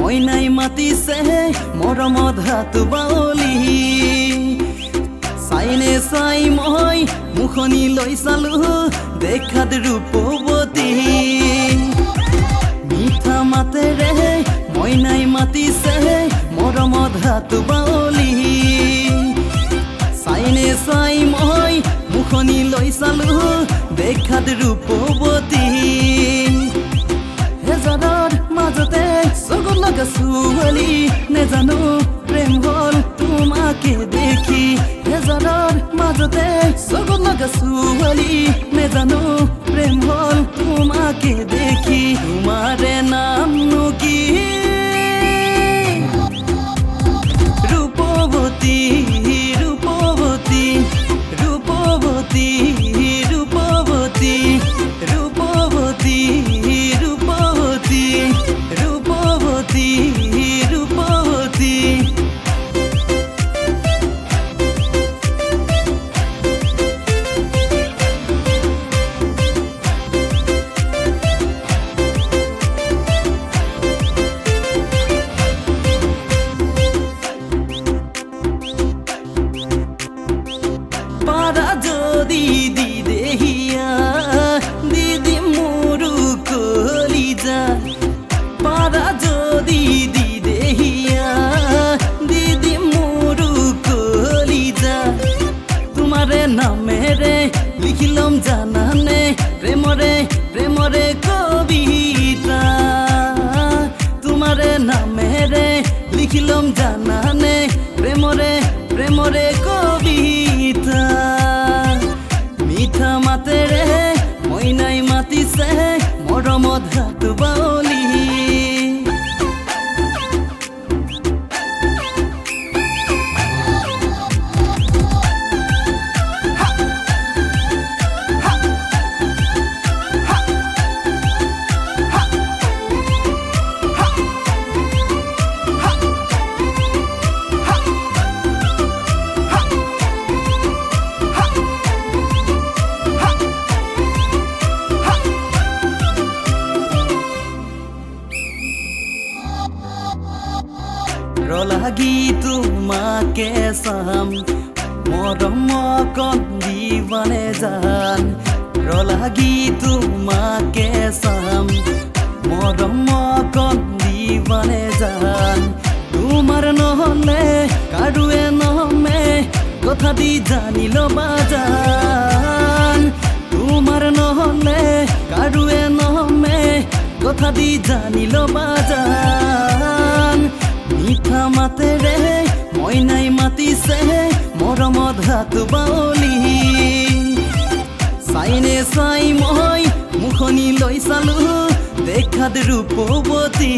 মইনাই মাতিছে মৰমত হাত বাউলি চাইনে চাই মই মুখনি লৈ চালো দেখাত ৰূপৱতী মিঠা মাতেৰে মইনাই মাতিছে মৰমত হাত বাউলি চাইনে চাই মই মুখনি লৈ চালো দেখাত ৰূপৱতী হেজাৰৰ মাজতে চকুত লগা ছোৱালী নেজানো প্ৰেম হ'ল তোমাকে দেখি হেজাৰৰ মাজতে চকুত লগা ছোৱালী নেজানো প্ৰেম হ'ল তোমাকে দেখি তোমাৰে নামনো কি ৰূপৱতী ৰূপৱতী ৰূপৱতী ৰূপৱতী ৰূপৱতী ৰূপৱতী ৰূপৱতী ৰূপৱতী পারা যদি দিদেহিয়া দিদি মোরু কলিজা পারা যদি দিদেহিয়া দিদি মোরু কলিজা তোমারে নামেরে লিখিলাম জানানে প্রেমরে প্রেমরে কবিতা তোমারে নামেরে লিখিলাম জানানে প্রেমরে প্রেমরে কবিতা মিঠা মাতেৰে মইনাই মাতিছে মৰমত হাত বাউলি লাগি তোমাকে চাম মৰম কণ দিবানে জান লাগি তোমাকে চাম মৰম কণ দিবানে জান তোমাৰ নহলে কাৰোৱে নহমে কথা দি জানি ল'বা জান তোমাৰ নহলে কাৰোৱে নহমে কথা দি জানি ল'বা জান মিঠা মাতেৰে মইনাই মাতিছে মৰমত হাত বাউলি চাইনে চাই মই মুখনি লৈ চালো দেখাত ৰূপৱতী